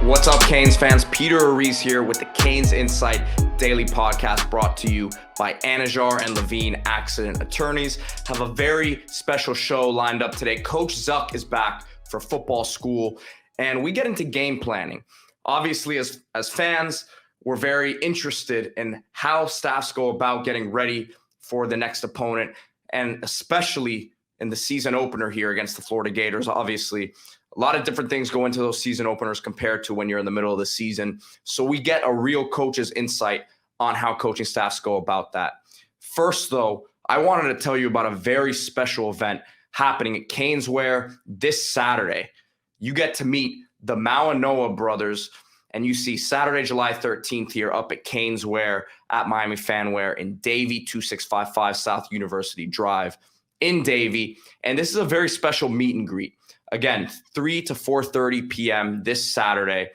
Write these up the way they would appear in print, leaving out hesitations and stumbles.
What's up, Canes fans? Peter Ariz here with the CanesInSight daily podcast brought to you by Anajar and Levine Accident Attorneys. Have a very special show lined up today. Coach Zuck is back for football school, and we get into game planning. Obviously, as fans, we're very interested in how staffs go about getting ready for the next opponent, and especially in the season opener here against the Florida Gators. Obviously, a lot of different things go into those season openers compared to when you're in the middle of the season. So we get a real coach's insight on how coaching staffs go about that. First, though, I wanted to tell you about a very special event happening at Caneswear this Saturday. You get to meet the Mawanoa brothers, and you see Saturday, July 13th here up at Caneswear at Miami Fanwear in Davie, 2655 South University Drive in Davie. And this is a very special meet and greet. Again, 3 to 4:30 p.m. this Saturday.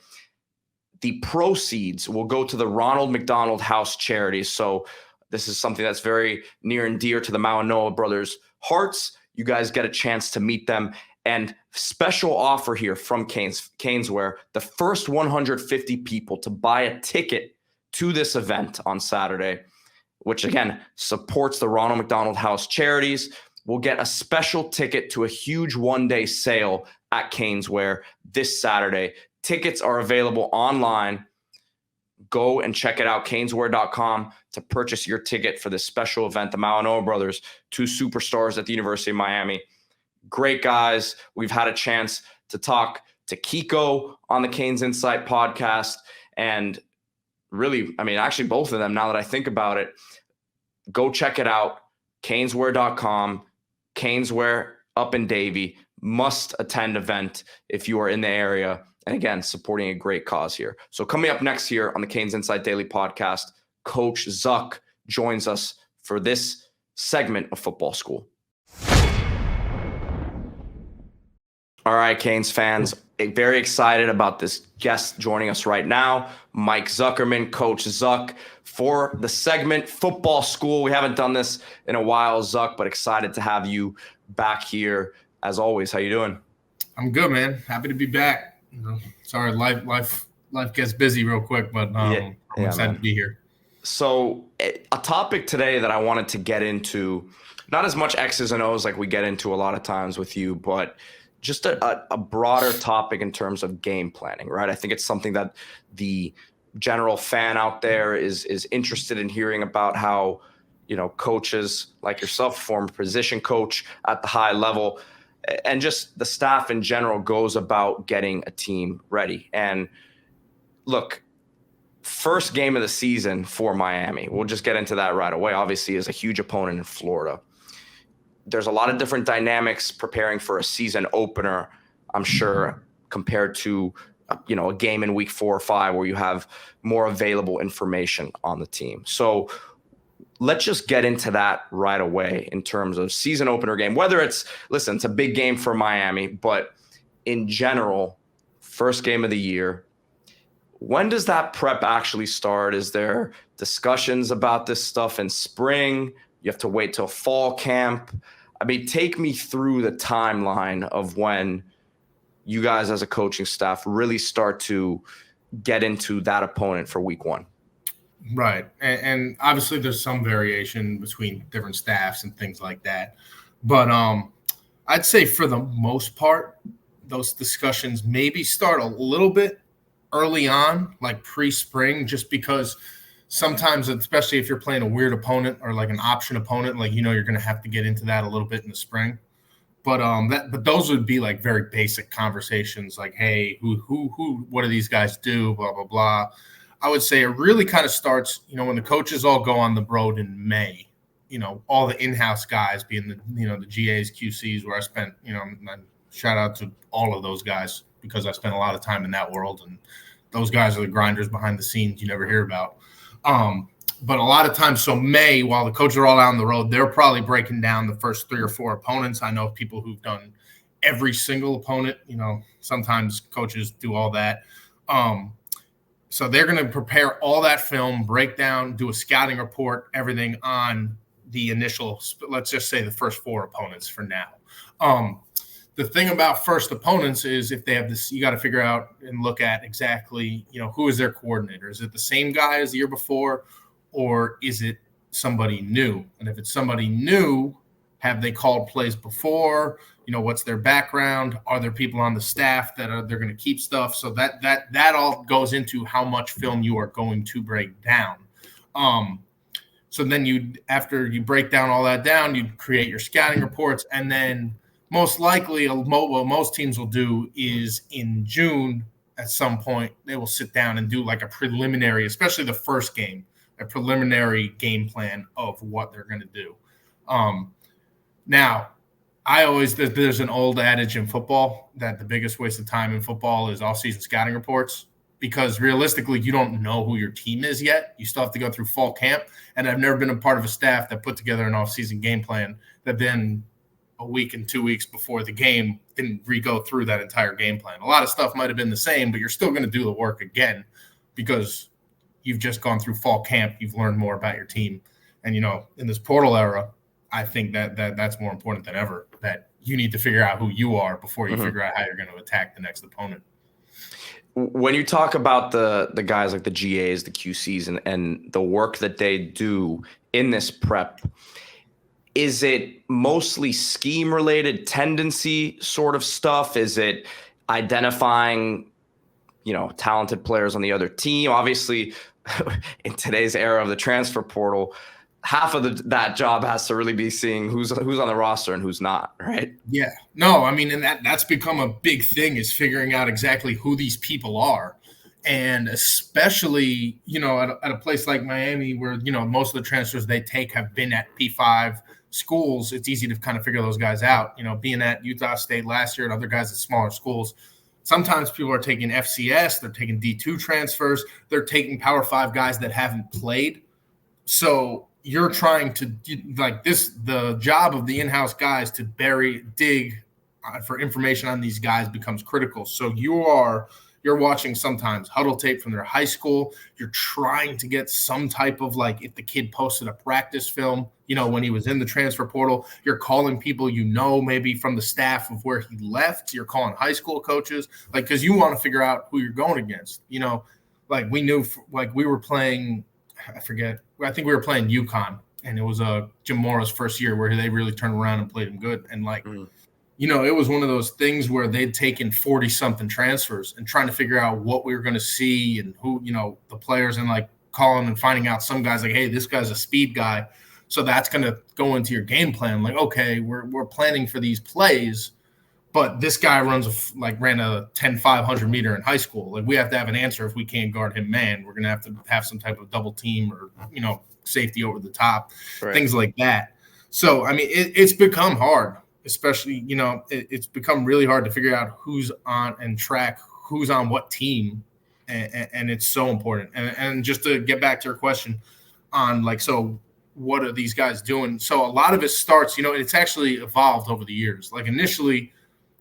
The proceeds will go to the Ronald McDonald House Charities. So this is something that's very near and dear to the Mawanoa brothers' hearts. You guys get a chance to meet them. And special offer here from Caneswear, the first 150 people to buy a ticket to this event on Saturday, which again supports the Ronald McDonald House Charities, will get a special ticket to a huge one-day sale at Caneswear this Saturday. Tickets are available online. Go and check it out, caneswear.com, to purchase your ticket for this special event. The Mawanoa brothers, two superstars at the University of Miami. Great guys. We've had a chance to talk to Kiko on the CanesInSight podcast. And really, actually both of them, now that I think about it, go check it out, caneswear.com. Caneswear up in Davie, must attend event if you are in the area. And again, supporting a great cause here. So coming up next here on the CanesInSight Daily Podcast, Coach Zuck joins us for this segment of Football School. All right, Canes fans, very excited about this guest joining us right now, Mike Zuckerman, Coach Zuck, for the segment Football School. We haven't done this in a while, Zuck, but excited to have you back here as always. How you doing? I'm good, man. Happy to be back. Sorry, life gets busy real quick, but I'm excited to be here. So a topic today that I wanted to get into, not as much X's and O's like we get into a lot of times with you, but just a broader topic in terms of game planning, right? I think it's something that the general fan out there is interested in hearing about, how, coaches like yourself, former position coach at the high level, and just the staff in general goes about getting a team ready. And look, first game of the season for Miami, we'll just get into that right away, obviously, is a huge opponent in Florida. There's a lot of different dynamics preparing for a season opener, I'm sure, compared to, a game in week 4 or 5 where you have more available information on the team. So let's just get into that right away in terms of season opener game, whether it's a big game for Miami, but in general, first game of the year. When does that prep actually start? Is there discussions about this stuff in spring? You have to wait till fall camp? Take me through the timeline of when you guys as a coaching staff really start to get into that opponent for week 1. Right. And obviously there's some variation between different staffs and things like that. But I'd say for the most part, those discussions maybe start a little bit early on, like pre-spring, just because sometimes, especially if you're playing a weird opponent or like an option opponent, you're going to have to get into that a little bit in the spring. But those would be like very basic conversations, like, hey, what do these guys do? Blah, blah, blah. I would say it really kind of starts, when the coaches all go on the road in May, all the in-house guys being the GAs, QCs, where I spent, shout out to all of those guys because I spent a lot of time in that world. And those guys are the grinders behind the scenes you never hear about. But a lot of times, so May, while the coaches are all out on the road, they're probably breaking down the first 3 or 4 opponents. I know people who've done every single opponent. Sometimes coaches do all that. So they're going to prepare all that film, break down, do a scouting report, everything on the initial, let's just say the first 4 opponents for now. the thing about first opponents is if they have this, you got to figure out and look at exactly, who is their coordinator. Is it the same guy as the year before, or is it somebody new? And if it's somebody new, have they called plays before? What's their background? Are there people on the staff that they're going to keep stuff? So that all goes into how much film you are going to break down. So then after you break down all that down, you create your scouting reports, and then most likely what most teams will do is in June at some point they will sit down and do like a preliminary, especially the first game, a preliminary game plan of what they're going to do. Now, there's an old adage in football that the biggest waste of time in football is off-season scouting reports, because realistically, you don't know who your team is yet. You still have to go through fall camp. And I've never been a part of a staff that put together an off-season game plan that then a week and 2 weeks before the game didn't re-go through that entire game plan. A lot of stuff might have been the same, but you're still going to do the work again because you've just gone through fall camp. You've learned more about your team. And, in this portal era, I think that's more important than ever, that you need to figure out who you are before you figure out how you're going to attack the next opponent. When you talk about the guys like the GAs, the QCs, and the work that they do in this prep, is it mostly scheme-related tendency sort of stuff? Is it identifying, talented players on the other team? Obviously, in today's era of the transfer portal, half of that job has to really be seeing who's on the roster and who's not, right? Yeah. No, I mean, and that's become a big thing, is figuring out exactly who these people are. And especially, at a place like Miami where, most of the transfers they take have been at P5 schools, it's easy to kind of figure those guys out. Being at Utah State last year and other guys at smaller schools, sometimes people are taking FCS, they're taking D2 transfers, they're taking Power 5 guys that haven't played. So you're trying to the job of the in-house guys to dig for information on these guys becomes critical. So you're watching sometimes huddle tape from their high school. You're trying to get some type of, if the kid posted a practice film, when he was in the transfer portal, you're calling people, maybe from the staff of where he left. You're calling high school coaches, because you want to figure out who you're going against. We knew, we were playing, I think we were playing UConn, and it was Jim Mora's first year where they really turned around and played him good. And it was one of those things where they'd taken 40-something transfers and trying to figure out what we were going to see and who, the players, and calling and finding out some guys hey, this guy's a speed guy. So that's going to go into your game plan. Okay, we're planning for these plays, but this guy ran a 10-500 meter in high school. We have to have an answer. If we can't guard him man, we're going to have some type of double team or, safety over the top, right. Things like that. So, I mean, it's become hard, especially, it's become really hard to figure out who's on and track who's on what team. And it's so important. And just to get back to your question on so what are these guys doing? So a lot of it starts, it's actually evolved over the years. Initially,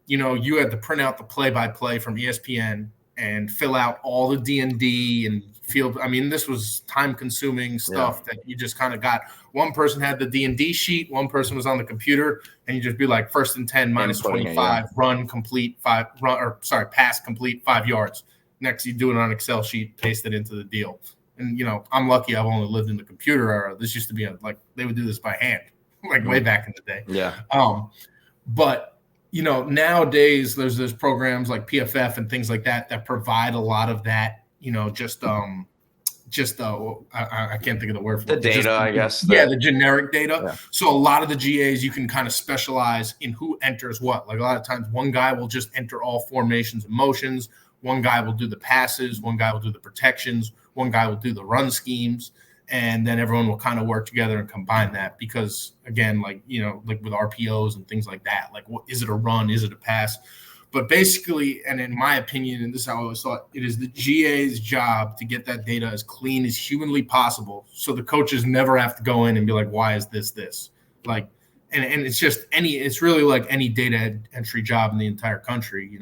you had to print out the play-by-play from ESPN and fill out all the D&D and field. I mean, this was time-consuming stuff that you just kind of got. One person had the D&D sheet, one person was on the computer, and you just be like, 1st and 10, minus 25, pass complete 5 yards. Next, you do it on an Excel sheet, paste it into the deal. And, I'm lucky I've only lived in the computer era. This used to be they would do this by hand, way back in the day. Yeah. But nowadays there's programs like PFF and things like that provide a lot of that, I can't think of the word for the data, I guess. The generic data. Yeah. So a lot of the GAs, you can kind of specialize in who enters what. A lot of times one guy will just enter all formations and motions. One guy will do the passes. One guy will do the protections. One guy will do the run schemes. And then everyone will kind of work together and combine that because, again, with RPOs and things like that, what is it a run? Is it a pass? But basically, and in my opinion, and this is how I always thought, it is the GA's job to get that data as clean as humanly possible so the coaches never have to go in and be like, why is this? And it's just it's really like any data entry job in the entire country.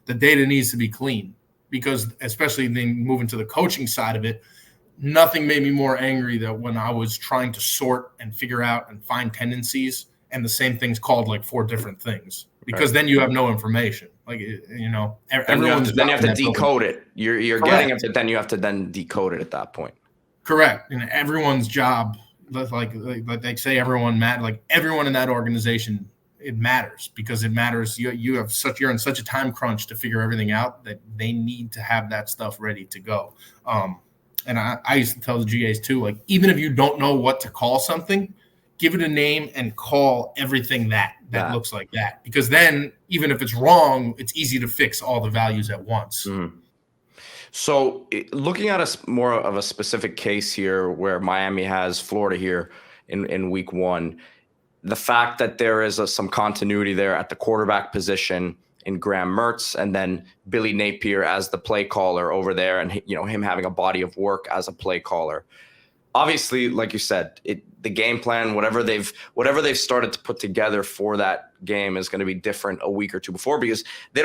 The data needs to be clean because especially then moving to the coaching side of it, nothing made me more angry than when I was trying to sort and figure out and find tendencies and the same thing's called 4 different things. because then you have no information. Like, everyone's then you have to decode it. You're Correct. getting it, but then you have to then decode it at that point. Correct. And everyone's job, like they say, everyone matters. Like everyone in that organization, it matters because it matters. You're in such a time crunch to figure everything out that they need to have that stuff ready to go. And I used to tell the GAs too, like, even if you don't know what to call something, give it a name and call everything that looks like that. Because then even if it's wrong, it's easy to fix all the values at once. Mm-hmm. So looking at more of a specific case here where Miami has Florida here in week 1, the fact that there is some continuity there at the quarterback position in Graham Mertz and then Billy Napier as the play caller over there and, him having a body of work as a play caller. Obviously, like you said, the game plan, whatever they've started to put together for that game is going to be different a week or two before because they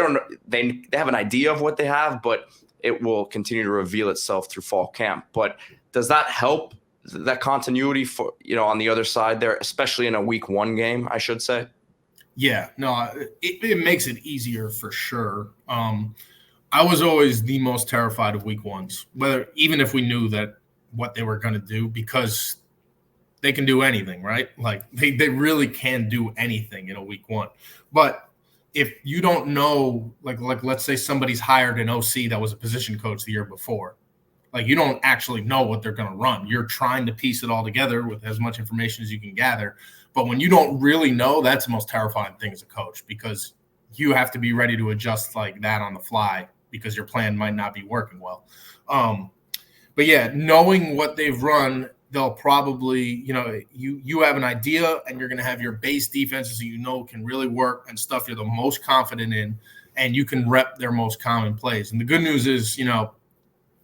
have an idea of what they have, but it will continue to reveal itself through fall camp. But does that help that continuity for, on the other side there, especially in a week 1 game, I should say? Yeah, no, it makes it easier for sure. I was always the most terrified of week 1s, even if we knew that what they were going to do, because they can do anything, right? Like they really can do anything in a week 1. But if you don't know, like let's say somebody's hired an OC that was a position coach the year before, like you don't actually know what they're going to run. You're trying to piece it all together with as much information as you can gather. But when you don't really know, that's the most terrifying thing as a coach, because you have to be ready to adjust like that on the fly because your plan might not be working well. But yeah, knowing what they've run, they'll probably, you have an idea and you're going to have your base defenses can really work and stuff you're the most confident in, and you can rep their most common plays. And the good news is,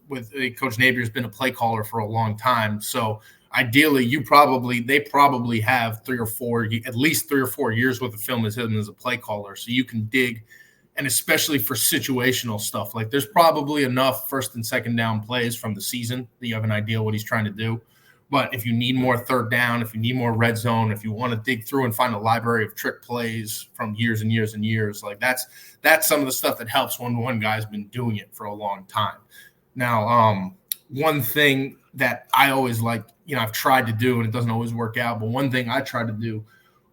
with Coach Napier's been a play caller for a long time. So ideally, they probably have at least 3 or 4 years worth of film as him as a play caller. So you can dig, and especially for situational stuff, like there's probably enough first and second down plays from the season that you have an idea what he's trying to do. But if you need more third down, if you need more red zone, if you want to dig through and find a library of trick plays from years and years and years, like that's some of the stuff that helps when one guy's been doing it for a long time. Now, one thing that I always I've tried to do, and it doesn't always work out, but one thing I tried to do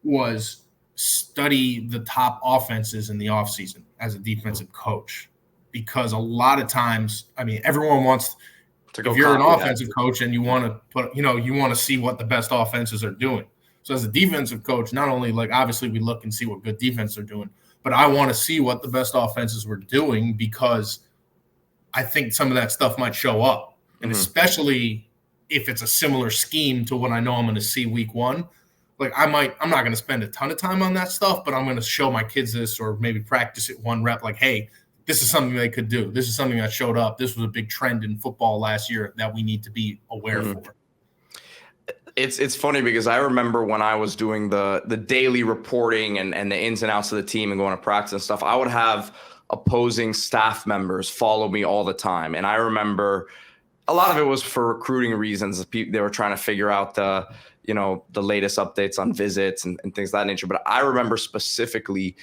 was study the top offenses in the offseason as a defensive coach, because a lot of times, everyone wants to go. If you're an offensive coach and you want to you want to see what the best offenses are doing. So as a defensive coach, not only obviously we look and see what good defense are doing, but I want to see what the best offenses were doing, because I think some of that stuff might show up. And especially if it's a similar scheme to what I know I'm going to see week 1, I'm not going to spend a ton of time on that stuff, but I'm going to show my kids this, or maybe practice it 1 rep. Like, hey, this is something they could do. This is something that showed up. This was a big trend in football last year that we need to be aware for. It's funny because I remember when I was doing the daily reporting and the ins and outs of the team and going to practice and stuff, I would have opposing staff members follow me all the time. And I remember a lot of it was for recruiting reasons. They were trying to figure out the latest updates on visits and things of that nature. But I remember specifically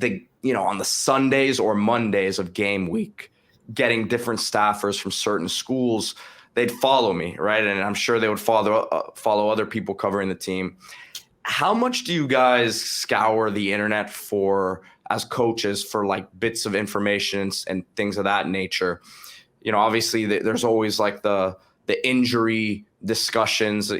on the Sundays or Mondays of game week, getting different staffers from certain schools, they'd follow me, right? And I'm sure they would follow other people covering the team. How much do you guys scour the internet as coaches for bits of information and things of that nature? Obviously there's always the injury discussions.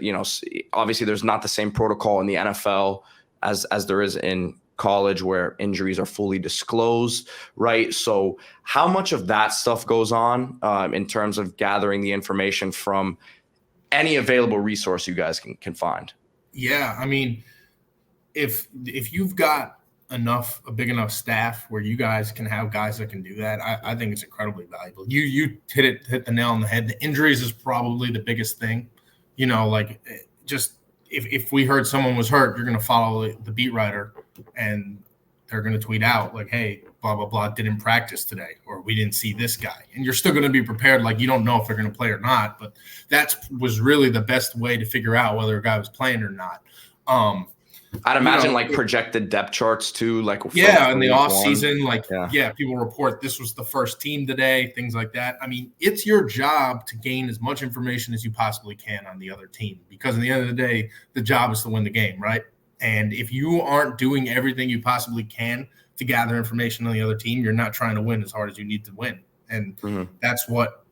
Obviously there's not the same protocol in the NFL as there is in college, where injuries are fully disclosed, right? So how much of that stuff goes on in terms of gathering the information from any available resource you guys can find? Yeah, if you've got a big enough staff where you guys can have guys that can do that, I think it's incredibly valuable. You hit the nail on the head. The injuries is probably the biggest thing. Just if we heard someone was hurt, you're going to follow the beat writer and they're going to tweet out hey, blah, blah, blah, didn't practice today, or we didn't see this guy. And you're still going to be prepared. You don't know if they're going to play or not, but that was really the best way to figure out whether a guy was playing or not. I'd imagine like projected depth charts too, like in the off season, yeah, people report this was the first team today, things like that. I mean, it's your job to gain as much information as you possibly can on the other team, because at the end of the day, the job is to win the game, right? And if you aren't doing everything you possibly can to gather information on the other team, you're not trying to win as hard as you need to win. And that's what,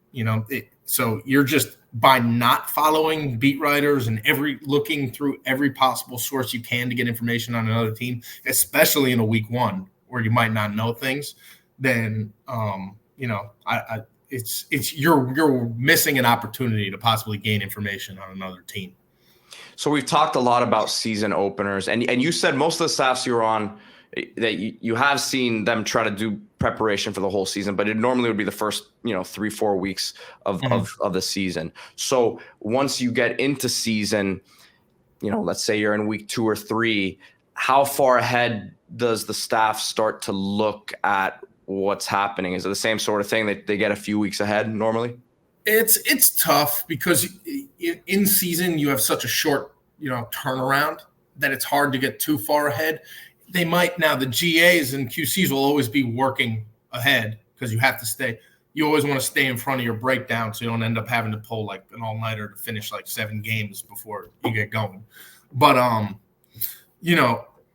so you're just, by not following beat writers and looking through every possible source you can to get information on another team, especially in a week one where you might not know things, then you're missing an opportunity to possibly gain information on another team. So we've talked a lot about season openers, and you said most of the staffs you were on that you have seen them try to do preparation for the whole season, but it normally would be the first 3-4 weeks of the season. So once you get into season, let's say you're in week 2 or 3, how far ahead does the staff start to look at what's happening? Is it the same sort of thing that they get a few weeks ahead normally? It's tough because in season you have such a short turnaround that it's hard to get too far ahead. They might now, the GAs and QCs will always be working ahead because you have to stay. You always want to stay in front of your breakdown so you don't end up having to pull like an all-nighter to finish like 7 games before you get going. But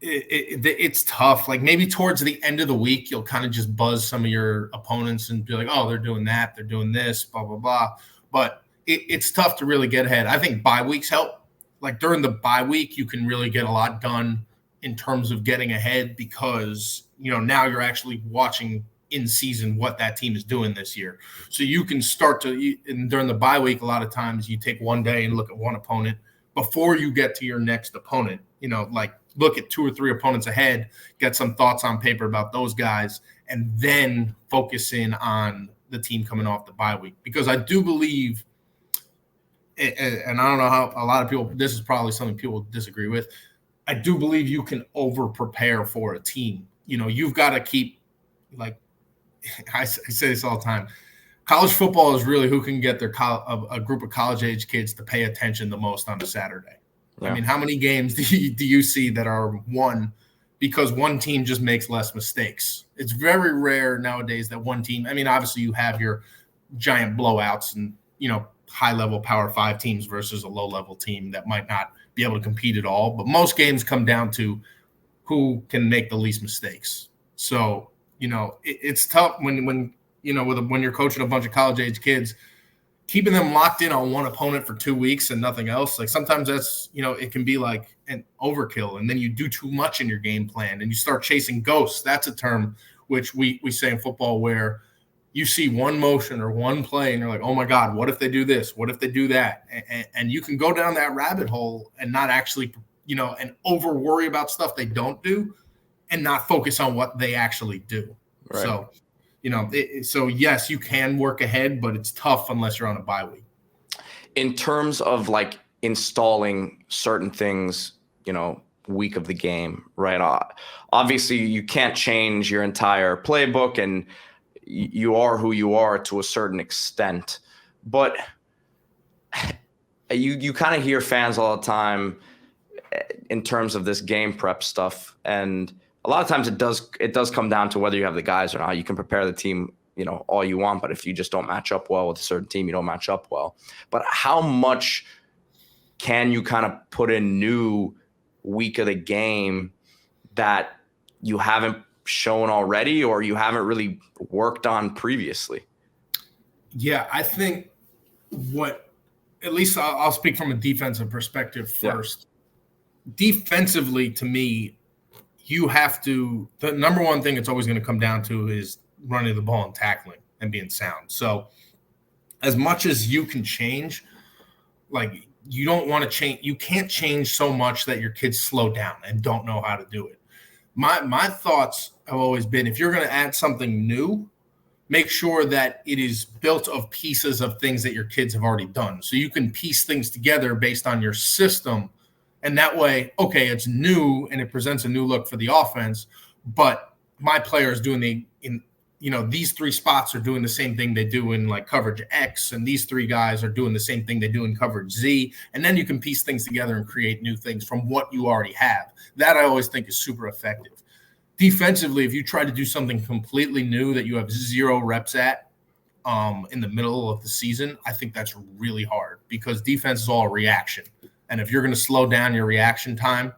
it's tough. Like maybe towards the end of the week, you'll kind of just buzz some of your opponents and be like, oh, they're doing that, they're doing this, blah, blah, blah. But it's tough to really get ahead. I think bye weeks help. Like during the bye week, you can really get a lot done in terms of getting ahead because, now you're actually watching in season what that team is doing this year. So you can start and during the bye week, a lot of times you take one day and look at one opponent before you get to your next opponent, like look at 2 or 3 opponents ahead, get some thoughts on paper about those guys, and then focus in on the team coming off the bye week. Because I do believe, and I don't know how a lot of people, this is probably something people disagree with, I do believe you can over-prepare for a team. You've got to keep, like, I say this all the time, college football is really who can get a group of college-age kids to pay attention the most on a Saturday. Yeah. I mean, how many games do you see that are won because one team just makes less mistakes? It's very rare nowadays that one team – I mean, obviously you have your giant blowouts and, high-level Power 5 teams versus a low-level team that might not be able to compete at all. But most games come down to who can make the least mistakes. So, it's tough when you're coaching a bunch of college-age kids, keeping them locked in on one opponent for 2 weeks and nothing else. Like sometimes that's, it can be like an overkill, and then you do too much in your game plan and you start chasing ghosts. That's a term which we say in football where you see one motion or one play and you're like, oh my God, what if they do this? What if they do that? And you can go down that rabbit hole and not actually, and over worry about stuff they don't do and not focus on what they actually do. Right. So, so yes, you can work ahead, but it's tough unless you're on a bye week. In terms of like installing certain things, week of the game, right? Obviously you can't change your entire playbook and you are who you are to a certain extent, but you kind of hear fans all the time in terms of this game prep stuff. And a lot of times it does come down to whether you have the guys or not. You can prepare the team, all you want, but if you just don't match up well with a certain team, you don't match up well. But how much can you kind of put in new week of the game that you haven't shown already or you haven't really worked on previously? Yeah, I think at least I'll speak from a defensive perspective first. Yeah. Defensively, to me, the number one thing it's always going to come down to is running the ball and tackling and being sound. So as much as you can change, like you don't want to change, you can't change so much that your kids slow down and don't know how to do it. My thoughts have always been, if you're going to add something new, make sure that it is built of pieces of things that your kids have already done. So you can piece things together based on your system. And that way, okay, it's new and it presents a new look for the offense, but my player is doing these three spots are doing the same thing they do in like coverage X, and these three guys are doing the same thing they do in coverage Z. And then you can piece things together and create new things from what you already have. That I always think is super effective. Defensively, if you try to do something completely new that you have 0 reps at in the middle of the season, I think that's really hard because defense is all reaction. And if you're going to slow down your reaction time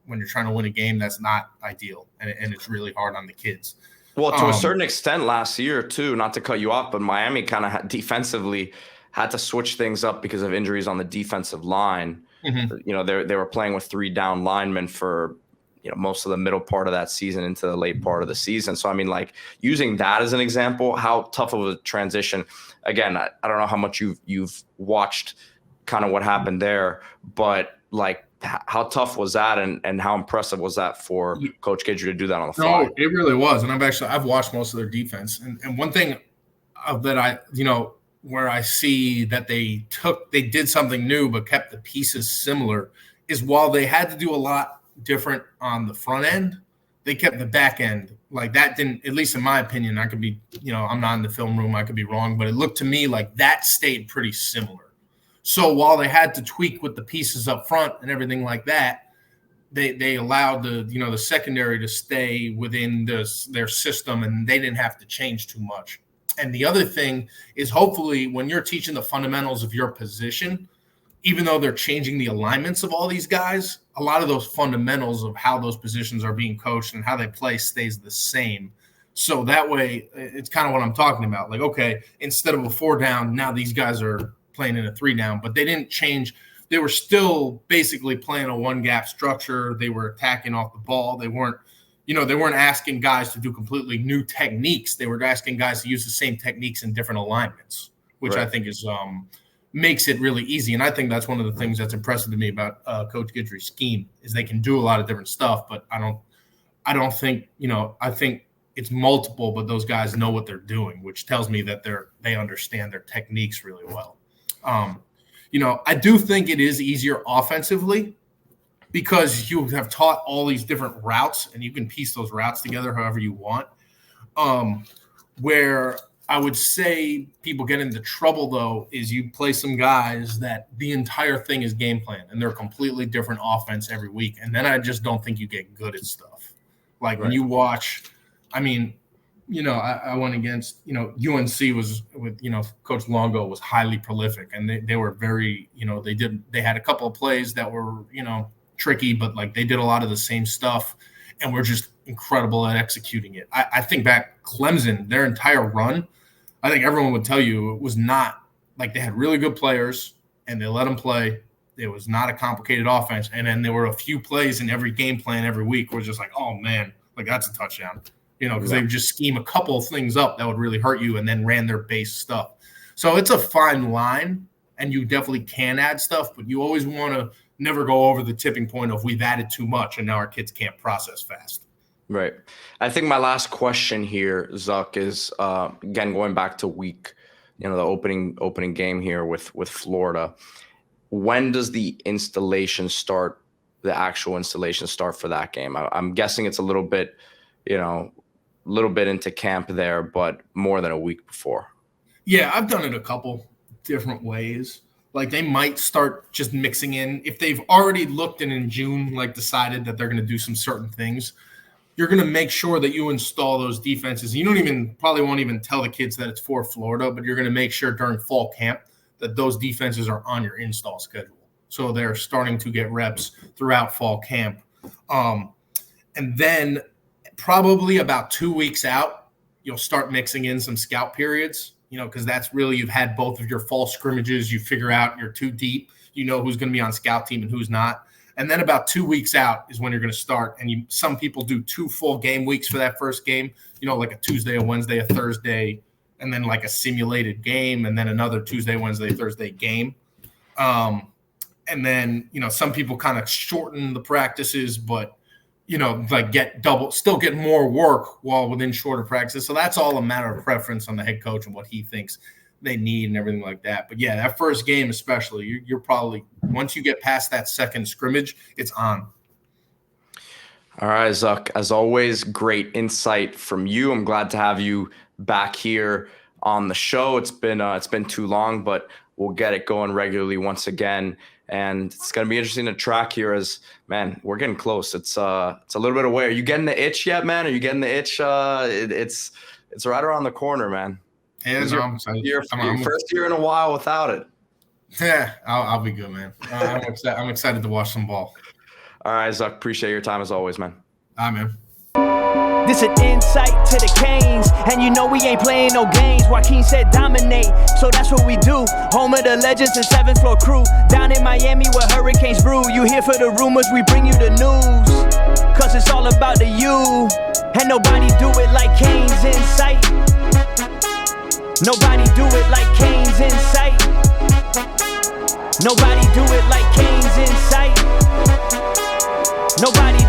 when you're trying to win a game, that's not ideal. And it's really hard on the kids. Well, to a certain extent last year too, not to cut you off, but Miami kind of defensively had to switch things up because of injuries on the defensive line. Mm-hmm. They were playing with 3 down linemen for most of the middle part of that season into the late part of the season. So, I mean, like using that as an example, how tough of a transition. Again, I don't know how much you've watched kind of what happened there, but like how tough was that and how impressive was that for Coach Guidry to do that on the fly? No, it really was. And I've watched most of their defense. And one thing that where I see that they did something new but kept the pieces similar is while they had to do a lot different on the front end, they kept the back end. Like that didn't, at least in my opinion, I could be, I'm not in the film room, I could be wrong, but it looked to me like that stayed pretty similar. So while they had to tweak with the pieces up front and everything like that, they allowed the secondary to stay within their system, and they didn't have to change too much. And the other thing is, hopefully, when you're teaching the fundamentals of your position, even though they're changing the alignments of all these guys, a lot of those fundamentals of how those positions are being coached and how they play stays the same. So that way, it's kind of what I'm talking about. Like, okay, instead of a 4 down, now these guys are playing in a 3 down, but they didn't change. They were still basically playing a 1 gap structure. They were attacking off the ball. They weren't asking guys to do completely new techniques. They were asking guys to use the same techniques in different alignments, which right. I think is makes it really easy. And I think that's one of the things that's impressive to me about Coach Guidry's scheme is they can do a lot of different stuff, but I don't think, I think it's multiple, but those guys know what they're doing, which tells me that they understand their techniques really well. I do think it is easier offensively because you have taught all these different routes and you can piece those routes together however you want. Where I would say people get into trouble, though, is you play some guys that the entire thing is game plan and they're a completely different offense every week. And then I just don't think you get good at stuff. Like right. When you watch, I went against, UNC was with, Coach Longo was highly prolific and they were very, they had a couple of plays that were, tricky, but like they did a lot of the same stuff and were just incredible at executing it. I think back Clemson, their entire run, I think everyone would tell you it was not like they had really good players and they let them play. It was not a complicated offense. And then there were a few plays in every game plan every week where it's just like, oh man, like that's a touchdown, because they would just scheme a couple of things up that would really hurt you and then ran their base stuff. So it's a fine line and you definitely can add stuff, but you always want to never go over the tipping point of we've added too much and now our kids can't process fast. Right. I think my last question here, Zuck, is again going back to week, the opening game here with Florida. When does the installation start? The actual installation start for that game? I'm guessing it's a little bit into camp there, but more than a week before. Yeah, I've done it a couple different ways. Like they might start just mixing in if they've already looked and in June decided that they're going to do some certain things. You're going to make sure that you install those defenses. You probably won't even tell the kids that it's for Florida, but you're going to make sure during fall camp that those defenses are on your install schedule. So they're starting to get reps throughout fall camp. And then probably about 2 weeks out, you'll start mixing in some scout periods, because that's really, you've had both of your fall scrimmages. You figure out you're too deep. You know who's going to be on scout team and who's not. And then about 2 weeks out is when you're going to start. And some people do 2 full game weeks for that first game, like a Tuesday, a Wednesday, a Thursday, and then like a simulated game, and then another Tuesday, Wednesday, Thursday game. And then, some people kind of shorten the practices, but, still get more work while within shorter practices. So that's all a matter of preference on the head coach and what he thinks they need and everything like that. But yeah, that first game especially, you're probably, once you get past that second scrimmage, it's on. All right, Zuck, as always, great insight from you. I'm glad to have you back here on the show. It's been too long, but we'll get it going regularly once again. And it's going to be interesting to track here as, man, we're getting close. It's a little bit away. Are you getting the itch yet, man? Are you getting the itch? It's right around the corner, man. And your first year in a while without it. Yeah, I'll be good, man. I'm excited to watch some ball. All right, Zuck, appreciate your time as always, man. All right, man. This an insight to the Canes, and you know we ain't playing no games. Joaquin said dominate, so that's what we do. Home of the legends and 7th floor crew. Down in Miami where hurricanes brew. You here for the rumors, we bring you the news. Cause it's all about the you. And nobody do it like CanesInSight. Nobody do it like CanesInSight. Nobody do it like CanesInSight. Nobody